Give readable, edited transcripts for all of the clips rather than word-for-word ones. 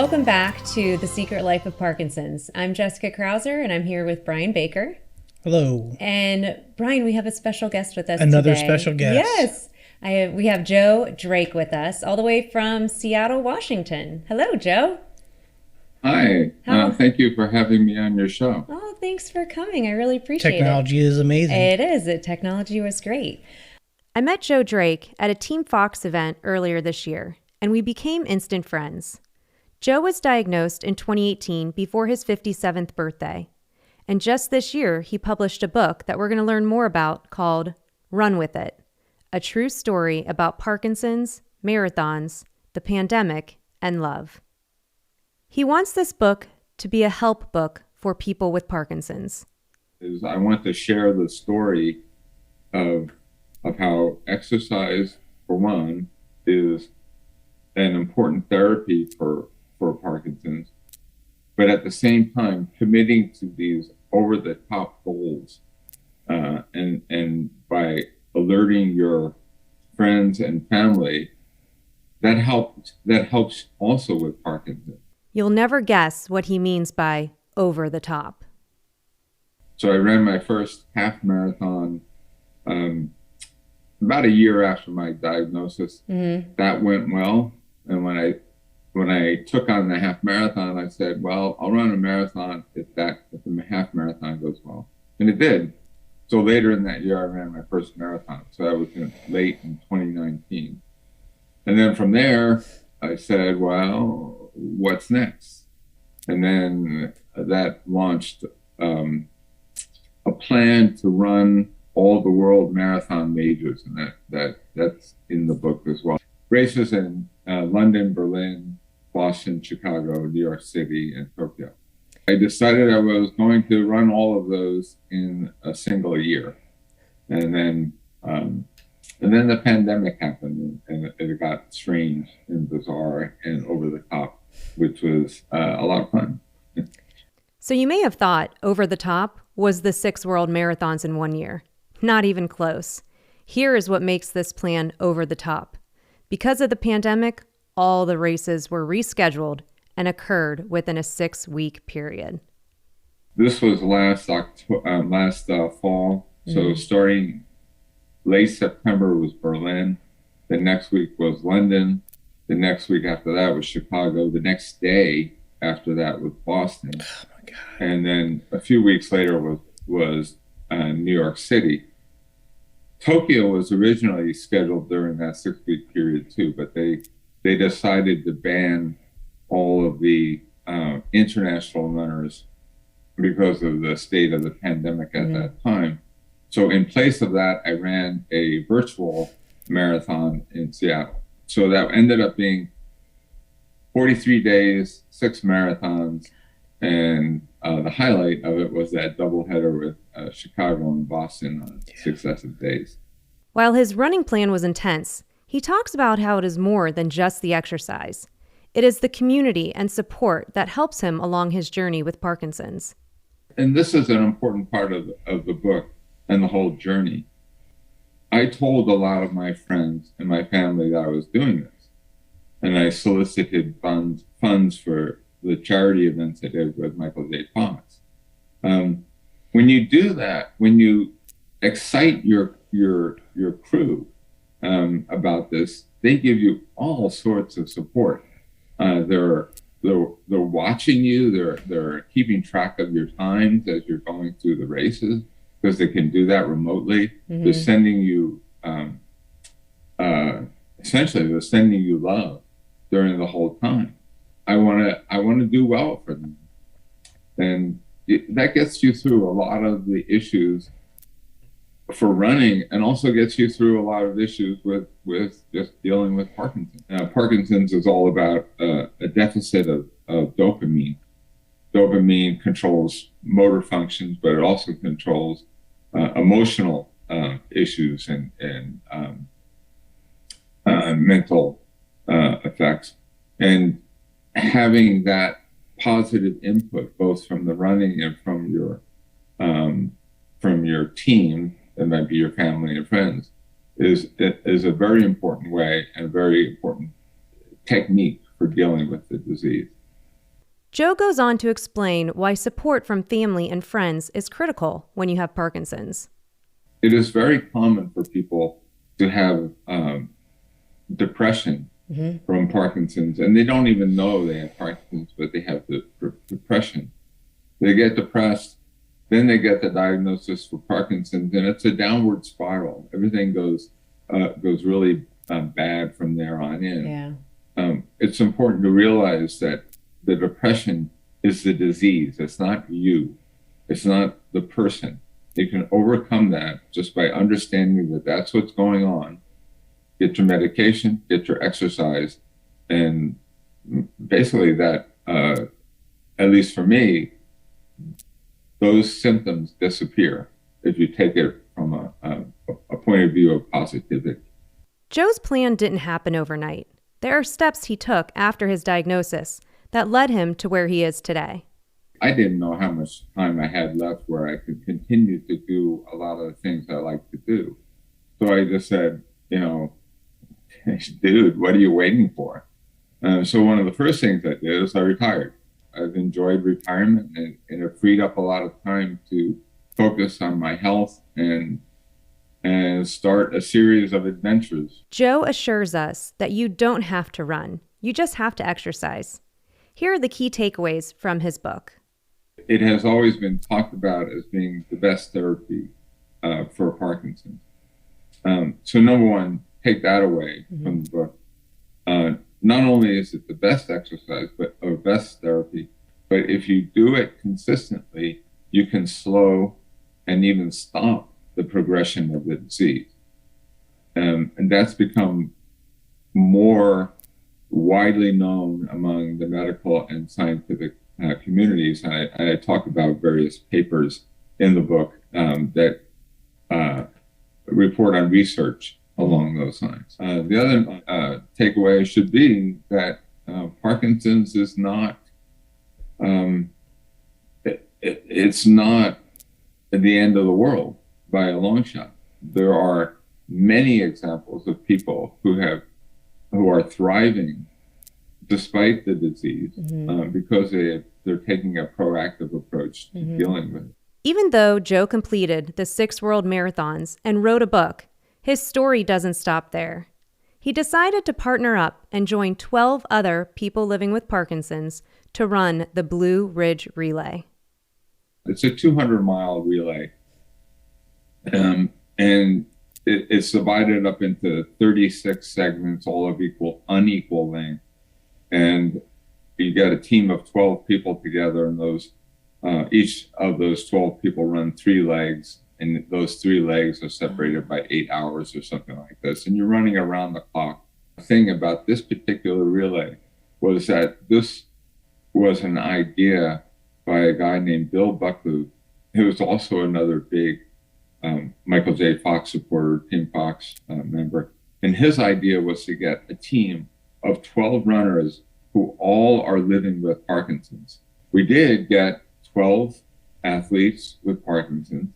Welcome back to The Secret Life of Parkinson's. I'm Jessica Krauser, and I'm here with Brian Baker. Hello. And Brian, we have a special guest with us Another today. special guest. Yes, we have Joe Drake with us, all the way from Seattle, Washington. Hello, Joe. Hi, thank you for having me on your show. Oh, thanks for coming. I really appreciate Technology is amazing. it. It is. The technology was great. I met Joe Drake at a Team Fox event earlier this year, and we became instant friends. Joe was diagnosed in 2018 before his 57th birthday. And just this year, he published a book that we're going to learn more about called Run With It, a true story about Parkinson's, marathons, the pandemic, and love. He wants this book to be a help book for people with Parkinson's. I want to share the story of how exercise, for one, is an important therapy for Parkinson's, but at the same time committing to these over-the-top goals, and by alerting your friends and family, that helps also with Parkinson's. You'll never guess what he means by over the top. So I ran my first half marathon about a year after my diagnosis. Mm-hmm. That went well, and when I took on the half marathon, I said, well, I'll run a marathon if the half marathon goes well. And it did. So later in that year, I ran my first marathon. So that was late in 2019. And then from there, I said, well, what's next? And then that launched a plan to run all the world marathon majors. And that's in the book as well. Races in London, Berlin, Boston, Chicago, New York City, and Tokyo. I decided I was going to run all of those in a single year. And then the pandemic happened, and it got strange and bizarre and over the top, which was a lot of fun. So you may have thought over the top was the 6 world marathons in 1 year. Not even close. Here is what makes this plan over the top. Because of the pandemic, all the races were rescheduled and occurred within a 6-week period. This was last fall. So starting late September was Berlin. The next week was London. The next week after that was Chicago. The next day after that was Boston. Oh my God. And then a few weeks later was New York City. Tokyo was originally scheduled during that 6-week period too, but they decided to ban all of the international runners because of the state of the pandemic at that time. So in place of that, I ran a virtual marathon in Seattle. So that ended up being 43 days, 6 marathons, and the highlight of it was that doubleheader with Chicago and Boston on successive days. While his running plan was intense, he talks about how it is more than just the exercise. It is the community and support that helps him along his journey with Parkinson's. And this is an important part of the book and the whole journey. I told a lot of my friends and my family that I was doing this, and I solicited funds for the charity events I did with Michael J. Fox. When you do that, when you excite your crew about this, they give you all sorts of support. They're watching you. They're keeping track of your times as you're going through the races because they can do that remotely. Mm-hmm. They're sending you essentially they're sending you love during the whole time. I want to do well for them, and that gets you through a lot of the issues for running, and also gets you through a lot of issues with just dealing with Parkinson's. Parkinson's is all about a deficit of dopamine. Dopamine controls motor functions, but it also controls emotional issues and mental effects. And having that positive input, both from the running and from your team, that might be your family and friends, is a very important way and a very important technique for dealing with the disease. Joe goes on to explain why support from family and friends is critical when you have Parkinson's. It is very common for people to have depression from Parkinson's, and they don't even know they have Parkinson's, but they have the depression. They get depressed, then they get the diagnosis for Parkinson's, and it's a downward spiral. Everything goes really bad from there on in. Yeah. It's important to realize that the depression is the disease. It's not you. It's not the person. You can overcome that just by understanding that that's what's going on. Get your medication, get your exercise, and basically that, at least for me, those symptoms disappear if you take it from a point of view of positivity. Joe's plan didn't happen overnight. There are steps he took after his diagnosis that led him to where he is today. I didn't know how much time I had left where I could continue to do a lot of the things I like to do. So I just said, dude, what are you waiting for? So one of the first things I did is I retired. I've enjoyed retirement, and it freed up a lot of time to focus on my health and start a series of adventures. Joe assures us that you don't have to run. You just have to exercise. Here are the key takeaways from his book. It has always been talked about as being the best therapy for Parkinson's. So number one, take that away from the book. Not only is it the best exercise, or best therapy, but if you do it consistently, you can slow and even stop the progression of the disease. And that's become more widely known among the medical and scientific communities. And I talk about various papers in the book that report on research along those lines. The other takeaway should be that Parkinson's is not, it's not the end of the world by a long shot. There are many examples of people who are thriving despite the disease because they're taking a proactive approach to dealing with it. Even though Joe completed the 6 world marathons and wrote a book, his story doesn't stop there. He decided to partner up and join 12 other people living with Parkinson's to run the Blue Ridge Relay. It's a 200-mile relay, and it's divided up into 36 segments, all of unequal length. And you get a team of 12 people together, and each of those 12 people run 3 legs. And those 3 legs are separated by 8 hours or something like this. And you're running around the clock. The thing about this particular relay was that this was an idea by a guy named Bill Buckley, who was also another big Michael J. Fox supporter, Team Fox member. And his idea was to get a team of 12 runners who all are living with Parkinson's. We did get 12 athletes with Parkinson's.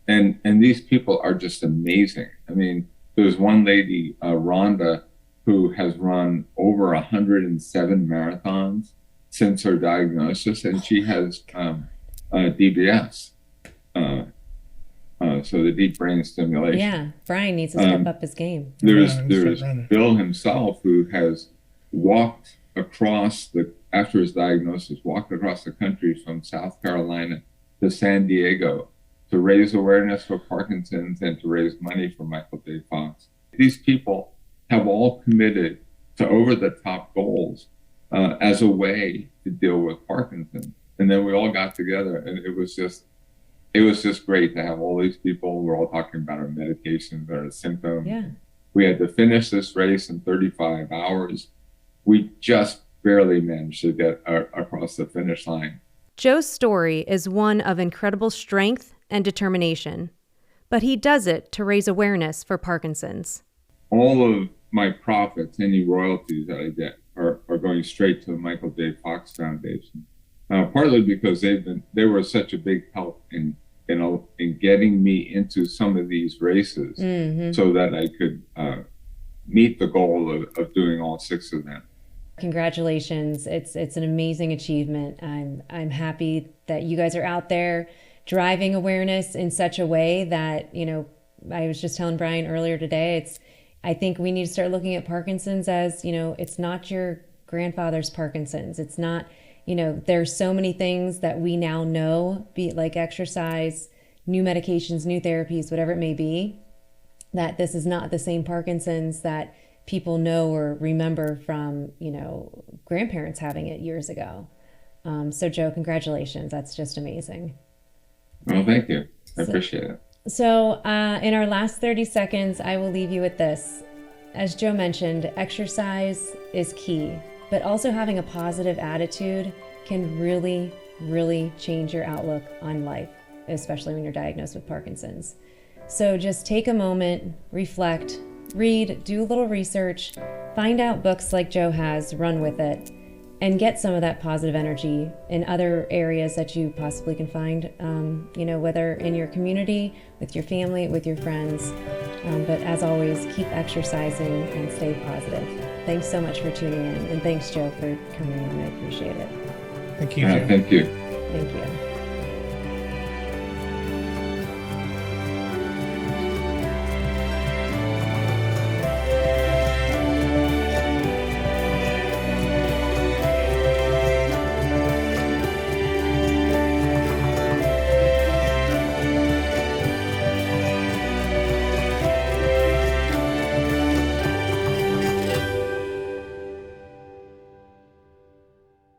And these people are just amazing. I mean, there's one lady, Rhonda, who has run over 107 marathons since her diagnosis, and she has DBS, so the deep brain stimulation. Yeah, Brian needs to step up his game. There's Bill himself, who has walked across after his diagnosis, walked across the country from South Carolina to San Diego to raise awareness for Parkinson's and to raise money for Michael J. Fox. These people have all committed to over-the-top goals as a way to deal with Parkinson's. And then we all got together, and it was just great to have all these people. We're all talking about our medications, our symptoms. Yeah. We had to finish this race in 35 hours. We just barely managed to get across the finish line. Joe's story is one of incredible strength and determination, but he does it to raise awareness for Parkinson's. All of my profits, any royalties that I get, are going straight to the Michael J. Fox Foundation. Partly because they were such a big help in getting me into some of these races, so that I could meet the goal of doing all 6 of them. Congratulations. It's an amazing achievement. I'm happy that you guys are out there driving awareness in such a way that, I was just telling Brian earlier today, I think we need to start looking at Parkinson's as, it's not your grandfather's Parkinson's. It's not, there's so many things that we now know, be it like exercise, new medications, new therapies, whatever it may be, that this is not the same Parkinson's that people know or remember from, grandparents having it years ago. So Joe, congratulations. That's just amazing. Well, thank you. I appreciate it. So in our last 30 seconds, I will leave you with this. As Joe mentioned, exercise is key, but also having a positive attitude can really, really change your outlook on life, especially when you're diagnosed with Parkinson's. So just take a moment, reflect, read, do a little research, find out books like Joe has, run with it, and get some of that positive energy in other areas that you possibly can find, whether in your community, with your family, with your friends. But as always, keep exercising and stay positive. Thanks so much for tuning in, and thanks, Joe, for coming in. I appreciate it. Thank you, Joe. Thank you. Thank you.